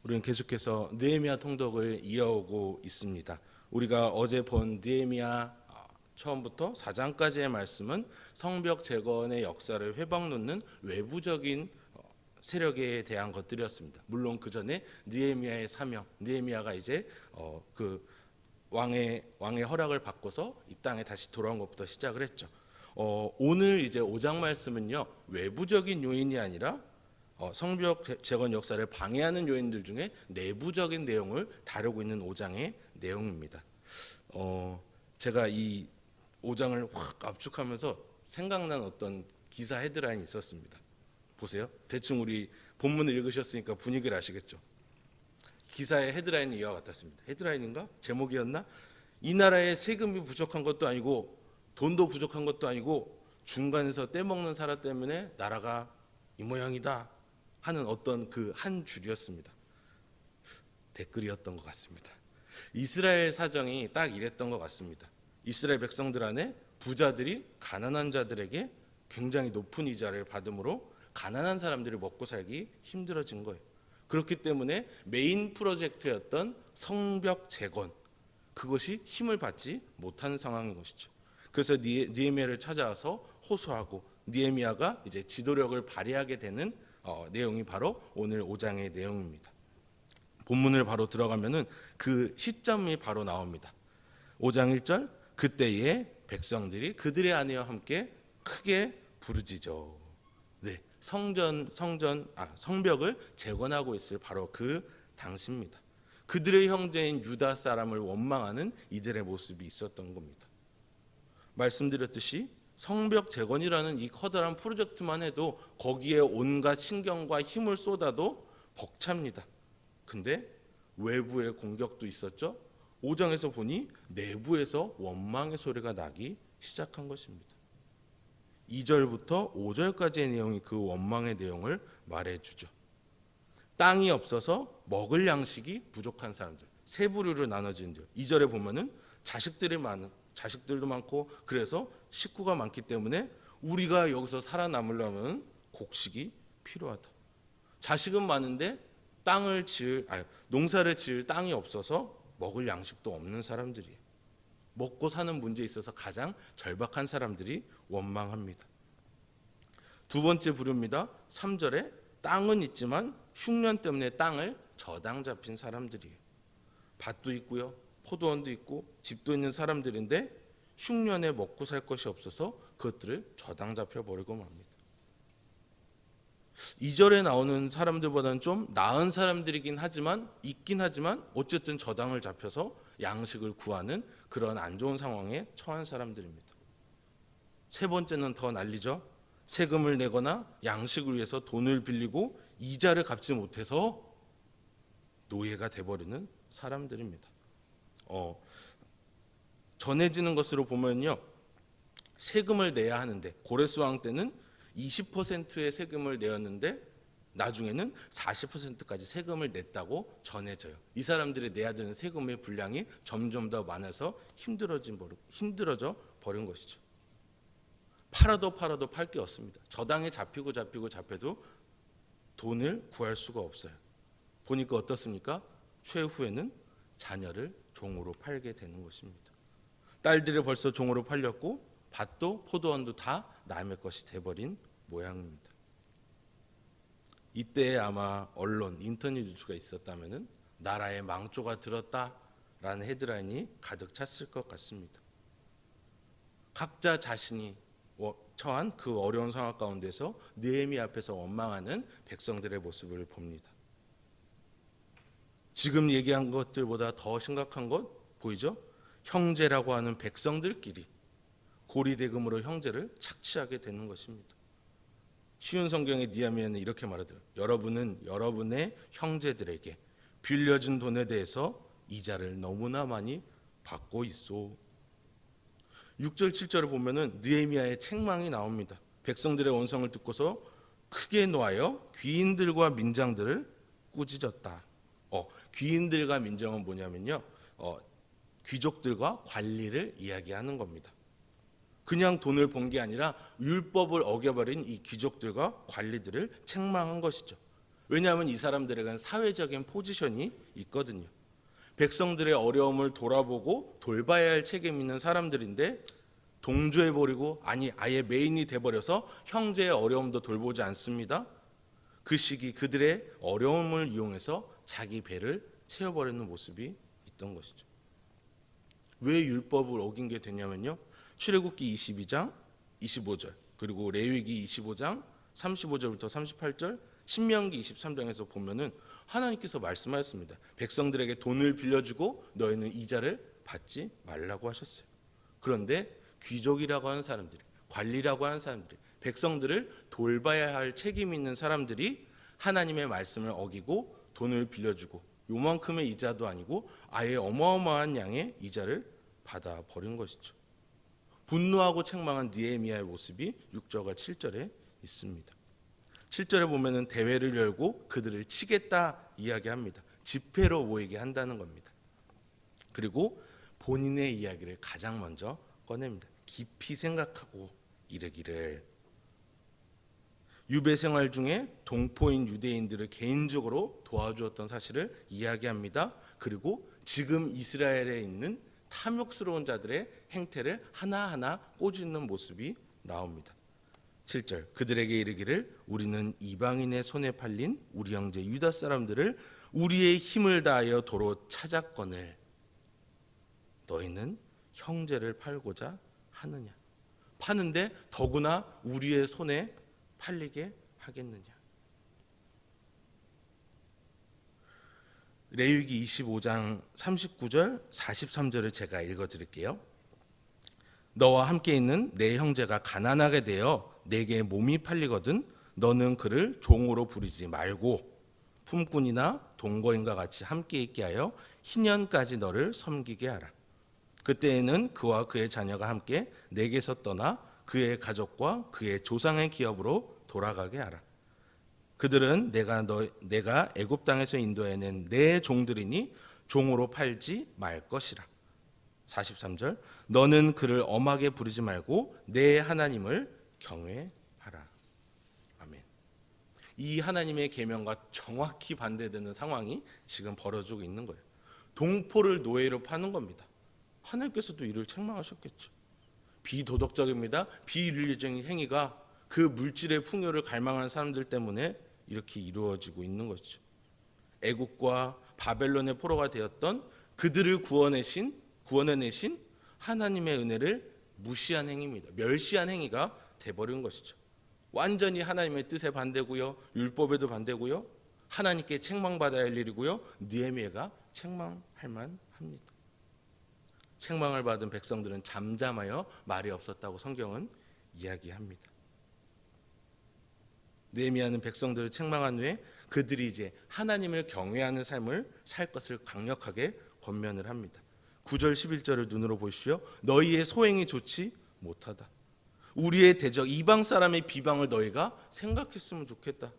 우리는 계속해서 느헤미야 통독을 이어오고 있습니다. 우리가 어제 본 느헤미야 처음부터 4장까지의 말씀은 성벽 재건의 역사를 회방놓는 외부적인 세력에 대한 것들이었습니다. 물론 그 전에 느헤미야의 사명, 느헤미야가 이제 그 왕의 허락을 받고서 이 땅에 다시 돌아온 것부터 시작을 했죠. 오늘 이제 5장 말씀은요, 외부적인 요인이 아니라 성벽 재건 역사를 방해하는 요인들 중에 내부적인 내용을 다루고 있는 5장의 내용입니다. 제가 이 5장을 확 압축하면서 생각난 어떤 기사 헤드라인이 있었습니다. 보세요. 대충 우리 본문을 읽으셨으니까 분위기를 아시겠죠. 기사의 헤드라인이 이와 같았습니다. 헤드라인인가? 제목이었나? 이 나라에 세금이 부족한 것도 아니고 돈도 부족한 것도 아니고 중간에서 떼먹는 사람 때문에 나라가 이 모양이다 하는 어떤 그 한 줄이었습니다. 댓글이었던 것 같습니다. 이스라엘 사정이 딱 이랬던 것 같습니다. 이스라엘 백성들 안에 부자들이 가난한 자들에게 굉장히 높은 이자를 받음으로 가난한 사람들이 먹고 살기 힘들어진 거예요. 그렇기 때문에 메인 프로젝트였던 성벽 재건, 그것이 힘을 받지 못하는 상황인 것이죠. 그래서 느헤미야를 찾아와서 호소하고 느헤미야가 이제 지도력을 발휘하게 되는 내용이 바로 오늘 5장의 내용입니다. 본문을 바로 들어가면은 그 시점이 바로 나옵니다. 5장 1절, 그때에 백성들이 그들의 아내와 함께 크게 부르짖어. 네, 성벽을 재건하고 있을 바로 그 당시입니다. 그들의 형제인 유다 사람을 원망하는 이들의 모습이 있었던 겁니다. 말씀드렸듯이 성벽 재건이라는 이 커다란 프로젝트만 해도 거기에 온갖 신경과 힘을 쏟아도 벅찹니다. 근데 외부의 공격도 있었죠. 5장에서 보니 내부에서 원망의 소리가 나기 시작한 것입니다. 2절부터 5절까지의 내용이 그 원망의 내용을 말해주죠. 땅이 없어서 먹을 양식이 부족한 사람들, 세 부류로 나눠진대요. 2절에 보면은 자식들도 많고 그래서 식구가 많기 때문에 우리가 여기서 살아남으려면 곡식이 필요하다. 자식은 많은데 농사를 지을 땅이 없어서 먹을 양식도 없는 사람들이에요. 먹고 사는 문제에 있어서 가장 절박한 사람들이 원망합니다. 두 번째 부류입니다. 3절에 땅은 있지만 흉년 때문에 땅을 저당 잡힌 사람들이에요. 밭도 있고요, 포도원도 있고 집도 있는 사람들인데 흉년에 먹고 살 것이 없어서 그것들을 저당 잡혀 버리고 맙니다. 2절에 나오는 사람들보다는 좀 나은 사람들이긴 하지만 어쨌든 저당을 잡혀서 양식을 구하는 그런 안 좋은 상황에 처한 사람들입니다. 세 번째는 더 난리죠. 세금을 내거나 양식을 위해서 돈을 빌리고 이자를 갚지 못해서 노예가 돼버리는 사람들입니다. 전해지는 것으로 보면요, 세금을 내야 하는데 고레스 왕 때는 20%의 세금을 내었는데 나중에는 40%까지 세금을 냈다고 전해져요. 이 사람들이 내야 되는 세금의 분량이 점점 더 많아서 힘들어져 버린 것이죠. 팔아도 팔 게 없습니다. 저당에 잡혀도 돈을 구할 수가 없어요. 보니까 어떻습니까? 최후에는 자녀를 종으로 팔게 되는 것입니다. 딸들이 벌써 종으로 팔렸고 밭도 포도원도 다 남의 것이 돼버린 모양입니다. 이때에 아마 언론, 인터넷 뉴스가 있었다면 나라의 망조가 들었다라는 헤드라인이 가득 찼을 것 같습니다. 각자 자신이 처한 그 어려운 상황 가운데서 느헤미야 앞에서 원망하는 백성들의 모습을 봅니다. 지금 얘기한 것들보다 더 심각한 것 보이죠? 형제라고 하는 백성들끼리 고리대금으로 형제를 착취하게 되는 것입니다. 쉬운 성경의 느헤미야는 이렇게 말하더라고요. 여러분은 여러분의 형제들에게 빌려준 돈에 대해서 이자를 너무나 많이 받고 있소. 6절 7절을 보면은 느헤미야의 책망이 나옵니다. 백성들의 원성을 듣고서 크게 노하여 귀인들과 민장들을 꾸짖었다. 귀인들과 민정은 뭐냐면요, 귀족들과 관리를 이야기하는 겁니다. 그냥 돈을 번 게 아니라 율법을 어겨버린 이 귀족들과 관리들을 책망한 것이죠. 왜냐하면 이 사람들에게는 사회적인 포지션이 있거든요. 백성들의 어려움을 돌아보고 돌봐야 할 책임 있는 사람들인데 동조해버리고 아니 아예 메인이 돼버려서 형제의 어려움도 돌보지 않습니다. 그 시기 그들의 어려움을 이용해서 자기 배를 채워버리는 모습이 있던 것이죠. 왜 율법을 어긴 게 되냐면요. 출애굽기 22장 25절 그리고 레위기 25장 35절부터 38절 신명기 23장에서 보면은 하나님께서 말씀하셨습니다. 백성들에게 돈을 빌려주고 너희는 이자를 받지 말라고 하셨어요. 그런데 귀족이라고 하는 사람들이, 관리라고 하는 사람들이, 백성들을 돌봐야 할 책임 있는 사람들이 하나님의 말씀을 어기고 돈을 빌려주고 요만큼의 이자도 아니고 아예 어마어마한 양의 이자를 받아버린 것이죠. 분노하고 책망한 느헤미야의 모습이 6절과 7절에 있습니다. 7절에 보면은 대회를 열고 그들을 치겠다 이야기합니다. 집회로 모이게 한다는 겁니다. 그리고 본인의 이야기를 가장 먼저 꺼냅니다. 깊이 생각하고 이르기를 유배 생활 중에 동포인 유대인들을 개인적으로 도와주었던 사실을 이야기합니다. 그리고 지금 이스라엘에 있는 탐욕스러운 자들의 행태를 하나하나 꼬집는 모습이 나옵니다. 7절 그들에게 이르기를 우리는 이방인의 손에 팔린 우리 형제 유다 사람들을 우리의 힘을 다하여 도로 찾았거늘 너희는 형제를 팔고자 하느냐. 파는데 더구나 우리의 손에 팔리게 하겠느냐. 레위기 25장 39절 43절을 제가 읽어드릴게요. 너와 함께 있는 내 형제가 가난하게 되어 내게 몸이 팔리거든 너는 그를 종으로 부리지 말고 품꾼이나 동거인과 같이 함께 있게 하여 희년까지 너를 섬기게 하라. 그때에는 그와 그의 자녀가 함께 내게서 떠나 그의 가족과 그의 조상의 기업으로 돌아가게 하라. 그들은 내가 애굽 땅에서 인도해낸 내 종들이니 종으로 팔지 말 것이라. 43절 너는 그를 엄하게 부르지 말고 내 하나님을 경외하라. 아멘. 이 하나님의 계명과 정확히 반대되는 상황이 지금 벌어지고 있는 거예요. 동포를 노예로 파는 겁니다. 하나님께서도 이를 책망하셨겠죠. 비도덕적입니다. 비윤리적인 행위가 그 물질의 풍요를 갈망하는 사람들 때문에 이렇게 이루어지고 있는 거죠. 애국과 바벨론의 포로가 되었던 그들을 구원해내신 하나님의 은혜를 무시한 행위입니다. 멸시한 행위가 돼버린 것이죠. 완전히 하나님의 뜻에 반대고요. 율법에도 반대고요. 하나님께 책망받아야 할 일이고요. 느헤미야가 책망할 만합니다. 책망을 받은 백성들은 잠잠하여 말이 없었다고 성경은 이야기합니다. 느헤미야는 백성들을 책망한 후에 그들이 이제 하나님을 경외하는 삶을 살 것을 강력하게 권면을 합니다. 9절 11절을 눈으로 보십시오. 너희의 소행이 좋지 못하다. 우리의 대적 이방 사람의 비방을 너희가 생각했으면 좋겠다.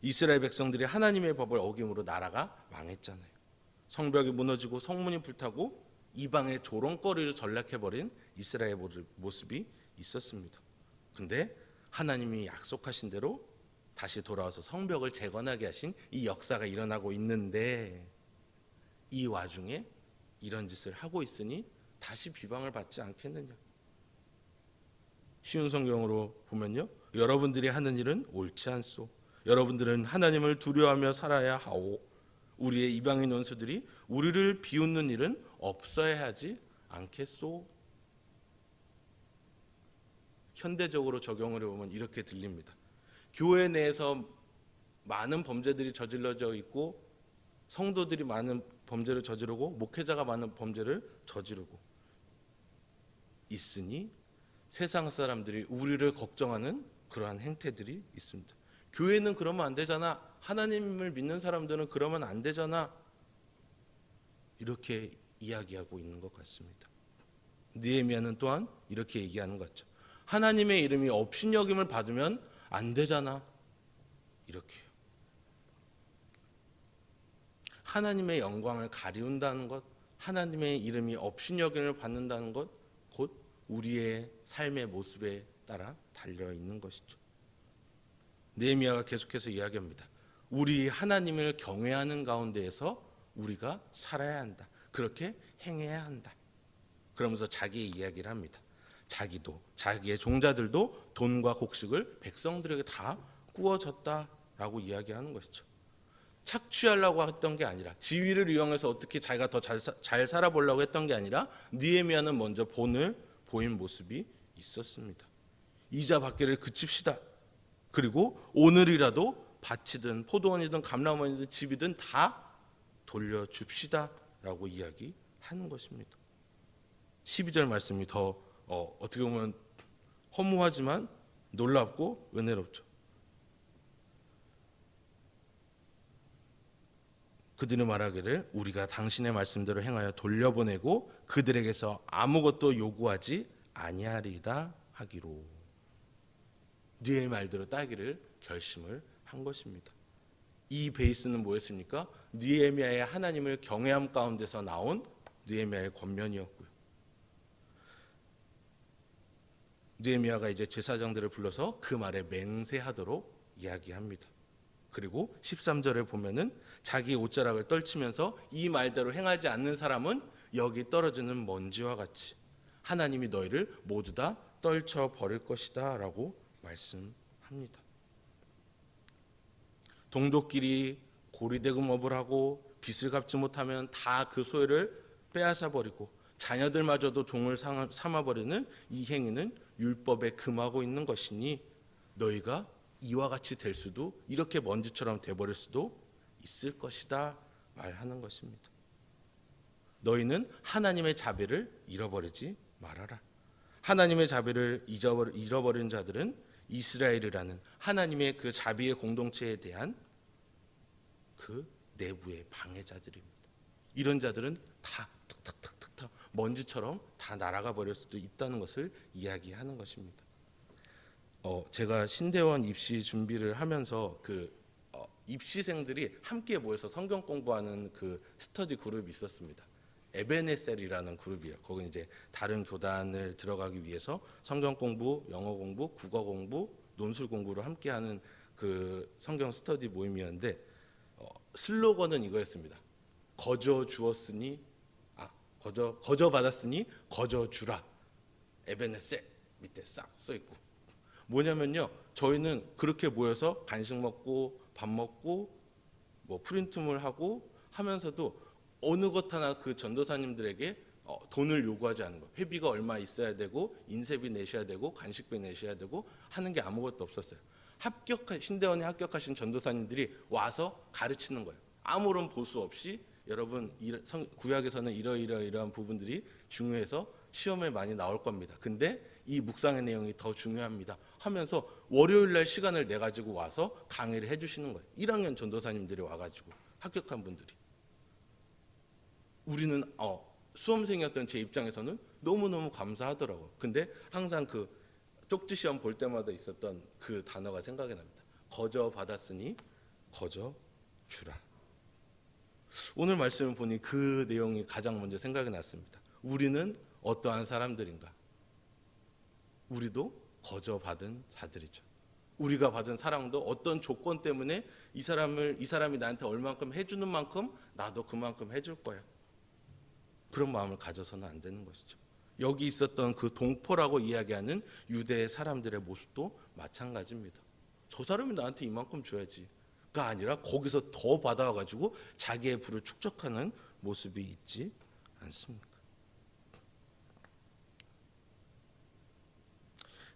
이스라엘 백성들이 하나님의 법을 어김으로 나라가 망했잖아요. 성벽이 무너지고 성문이 불타고 이방의 조롱거리로 전락해버린 이스라엘 모습이 있었습니다. 근데 하나님이 약속하신 대로 다시 돌아와서 성벽을 재건하게 하신 이 역사가 일어나고 있는데 이 와중에 이런 짓을 하고 있으니 다시 비방을 받지 않겠느냐. 쉬운 성경으로 보면요. 여러분들이 하는 일은 옳지 않소. 여러분들은 하나님을 두려워하며 살아야 하오. 우리의 이방인 원수들이 우리를 비웃는 일은 없어야 하지 않겠소. 현대적으로 적용을 해보면 이렇게 들립니다. 교회 내에서 많은 범죄들이 저질러져 있고 성도들이 많은 범죄를 저지르고 목회자가 많은 범죄를 저지르고 있으니 세상 사람들이 우리를 걱정하는 그러한 행태들이 있습니다. 교회는 그러면 안 되잖아. 하나님을 믿는 사람들은 그러면 안 되잖아. 이렇게 이야기하고 있는 것 같습니다. 느헤미야는 또한 이렇게 얘기하는 것 같죠. 하나님의 이름이 업신여김을 받으면 안 되잖아. 이렇게요. 하나님의 영광을 가리운다는 것, 하나님의 이름이 업신여김을 받는다는 것, 곧 우리의 삶의 모습에 따라 달려 있는 것이죠. 느헤미야가 계속해서 이야기합니다. 우리 하나님을 경외하는 가운데에서 우리가 살아야 한다. 그렇게 행해야 한다. 그러면서 자기의 이야기를 합니다. 자기도 자기의 종자들도 돈과 곡식을 백성들에게 다 구워줬다라고 이야기하는 것이죠. 착취하려고 했던 게 아니라, 지위를 이용해서 어떻게 자기가 더 잘 살아보려고 했던 게 아니라 느헤미야는 먼저 본을 보인 모습이 있었습니다. 이자 받기를 그칩시다. 그리고 오늘이라도 밭이든 포도원이든 감람원이든 집이든 다 돌려줍시다 라고 이야기하는 것입니다. 12절 말씀이 더 어떻게 보면 허무하지만 놀랍고 은혜롭죠. 그들이 말하기를 우리가 당신의 말씀대로 행하여 돌려보내고 그들에게서 아무것도 요구하지 아니하리이다 하기로, 네 말대로 따기를 결심을 한 것입니다. 이 베이스는 뭐였습니까? 느헤미야의 하나님을 경외함 가운데서 나온 느헤미야의 권면이었고요. 느헤미야가 이제 제사장들을 불러서 그 말에 맹세하도록 이야기합니다. 그리고 13절에 보면은 자기 옷자락을 떨치면서 이 말대로 행하지 않는 사람은 여기 떨어지는 먼지와 같이 하나님이 너희를 모두 다 떨쳐 버릴 것이다 라고 말씀합니다. 동족끼리 고리대금업을 하고 빚을 갚지 못하면 다 그 소유를 빼앗아 버리고 자녀들마저도 종을 삼아버리는 이 행위는 율법에 금하고 있는 것이니 너희가 이와 같이 될 수도, 이렇게 먼지처럼 돼버릴 수도 있을 것이다 말하는 것입니다. 너희는 하나님의 자비를 잃어버리지 말아라. 하나님의 자비를 잃어버린 자들은 이스라엘이라는 하나님의 그 자비의 공동체에 대한 그 내부의 방해자들입니다. 이런 자들은 다 탁탁탁탁 먼지처럼 다 날아가 버릴 수도 있다는 것을 이야기하는 것입니다. 제가 신대원 입시 준비를 하면서 입시생들이 함께 모여서 성경 공부하는 그 스터디 그룹이 있었습니다. 에베네셀이라는 그룹이에요. 거기 이제 다른 교단을 들어가기 위해서 성경 공부, 영어 공부, 국어 공부, 논술 공부를 함께하는 그 성경 스터디 모임이었는데 슬로건은 이거였습니다. 거저 주었으니 거저 받았으니 거저 주라. 에베네셀 밑에 싹 써 있고, 뭐냐면요, 저희는 그렇게 모여서 간식 먹고 밥 먹고 뭐 프린트물 하고 하면서도 어느 것 하나 그 전도사님들에게 돈을 요구하지 않은 거. 회비가 얼마 있어야 되고 인쇄비 내셔야 되고 간식비 내셔야 되고 하는 게 아무것도 없었어요. 신대원에 합격하신 전도사님들이 와서 가르치는 거예요. 아무런 보수 없이 여러분 구약에서는 이러이러한 부분들이 중요해서 시험에 많이 나올 겁니다. 근데 이 묵상의 내용이 더 중요합니다 하면서 월요일 날 시간을 내 가지고 와서 강의를 해주시는 거예요. 1학년 전도사님들이 와가지고 합격한 분들이. 우리는 수험생이었던 제 입장에서는 너무너무 감사하더라고요. 근데 항상 그 쪽지 시험 볼 때마다 있었던 그 단어가 생각이 납니다. 거저 받았으니 거저 주라. 오늘 말씀을 보니 그 내용이 가장 먼저 생각이 났습니다. 우리는 어떠한 사람들인가? 우리도 거저 받은 자들이죠. 우리가 받은 사랑도 어떤 조건 때문에 이 사람이 나한테 얼만큼 해주는 만큼 나도 그만큼 해줄 거야. 그런 마음을 가져서는 안 되는 것이죠. 여기 있었던 그 동포라고 이야기하는 유대의 사람들의 모습도 마찬가지입니다. 저 사람이 나한테 이만큼 줘야지가 아니라 거기서 더 받아가지고 자기의 부를 축적하는 모습이 있지 않습니까?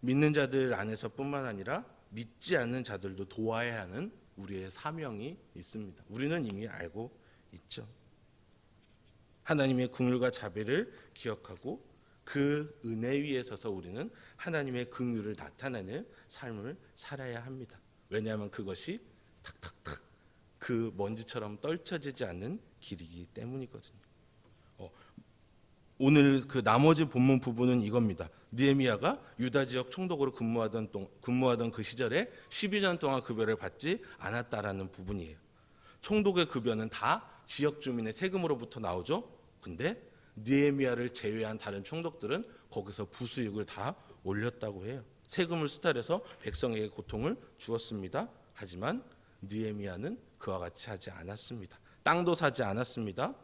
믿는 자들 안에서뿐만 아니라 믿지 않는 자들도 도와야 하는 우리의 사명이 있습니다. 우리는 이미 알고 있죠. 하나님의 긍휼과 자비를 기억하고 그 은혜 위에 서서 우리는 하나님의 긍휼을 나타내는 삶을 살아야 합니다. 왜냐하면 그것이 탁탁탁 그 먼지처럼 떨쳐지지 않는 길이기 때문이거든요. 오늘 그 나머지 본문 부분은 이겁니다. 느헤미야가 유다 지역 총독으로 근무하던 그 시절에 12년 동안 급여를 받지 않았다라는 부분이에요. 총독의 급여는 다 지역 주민의 세금으로부터 나오죠. 근데 느헤미야를 제외한 다른 총독들은 거기서 부수익을 다 올렸다고 해요. 세금을 수탈해서 백성에게 고통을 주었습니다. 하지만 느헤미야는 그와 같이 하지 않았습니다. 땅도 사지 않았습니다.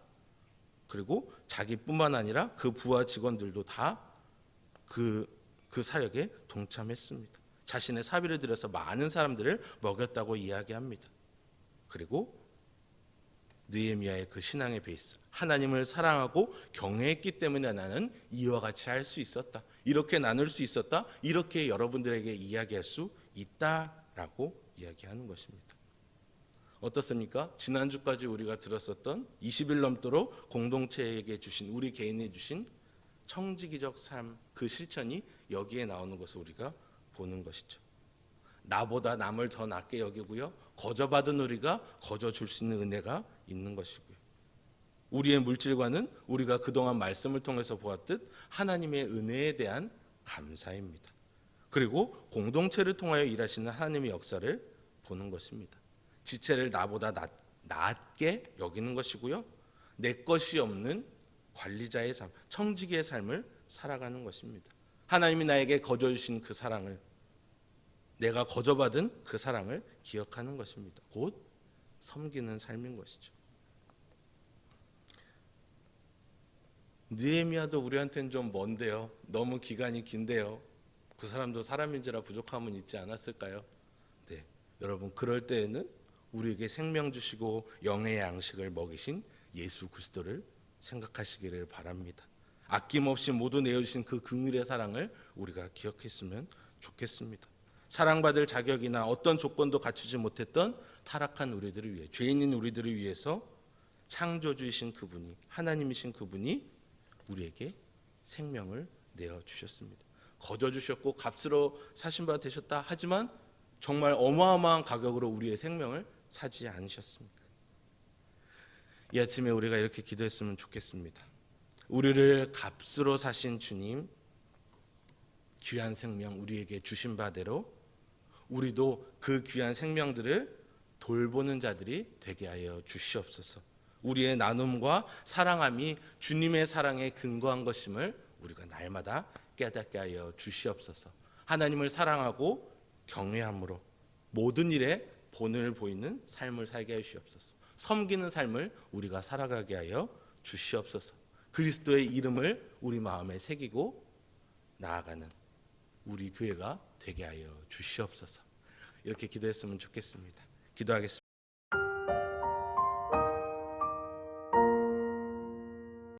그리고 자기뿐만 아니라 그 부하 직원들도 다 그 사역에 동참했습니다. 자신의 사비를 들여서 많은 사람들을 먹였다고 이야기합니다. 그리고 느헤미야의 그 신앙의 베이스, 하나님을 사랑하고 경외했기 때문에 나는 이와 같이 할 수 있었다, 이렇게 나눌 수 있었다, 이렇게 여러분들에게 이야기할 수 있다라고 이야기하는 것입니다. 어떻습니까? 지난주까지 우리가 들었었던 20일 넘도록 공동체에게 주신, 우리 개인에 주신 청지기적 삶, 그 실천이 여기에 나오는 것을 우리가 보는 것이죠. 나보다 남을 더 낮게 여기고요, 거저받은 우리가 거저 줄 수 있는 은혜가 있는 것이고요, 우리의 물질과는 우리가 그동안 말씀을 통해서 보았듯 하나님의 은혜에 대한 감사입니다. 그리고 공동체를 통하여 일하시는 하나님의 역사를 보는 것입니다. 지체를 나보다 낮게 여기는 것이고요, 내 것이 없는 관리자의 삶, 청지기의 삶을 살아가는 것입니다. 하나님이 나에게 거저 주신 그 사랑을, 내가 거저받은 그 사랑을 기억하는 것입니다. 곧 섬기는 삶인 것이죠. 느헤미야도 우리한테는 좀 먼데요, 너무 기간이 긴데요, 그 사람도 사람인지라 부족함은 있지 않았을까요? 네, 여러분, 그럴 때에는 우리에게 생명 주시고 영의 양식을 먹이신 예수 그리스도를 생각하시기를 바랍니다. 아낌없이 모두 내어주신 그 긍휼의 사랑을 우리가 기억했으면 좋겠습니다. 사랑받을 자격이나 어떤 조건도 갖추지 못했던 타락한 우리들을 위해, 죄인인 우리들을 위해서 창조주이신 그분이, 하나님이신 그분이 우리에게 생명을 내어주셨습니다. 거저 주셨고 값으로 사신 바 되셨다 하지만 정말 어마어마한 가격으로 우리의 생명을 사지 않으셨습니까? 이 아침에 우리가 이렇게 기도했으면 좋겠습니다. 우리를 값으로 사신 주님, 귀한 생명 우리에게 주신 바대로 우리도 그 귀한 생명들을 돌보는 자들이 되게 하여 주시옵소서. 우리의 나눔과 사랑함이 주님의 사랑에 근거한 것임을 우리가 날마다 깨닫게 하여 주시옵소서. 하나님을 사랑하고 경외함으로 모든 일에 본을 보이는 삶을 살게 하여 주시옵소서. 섬기는 삶을 우리가 살아가게 하여 주시옵소서. 그리스도의 이름을 우리 마음에 새기고 나아가는 우리 교회가 되게 하여 주시옵소서. 이렇게 기도했으면 좋겠습니다. 기도하겠습니다.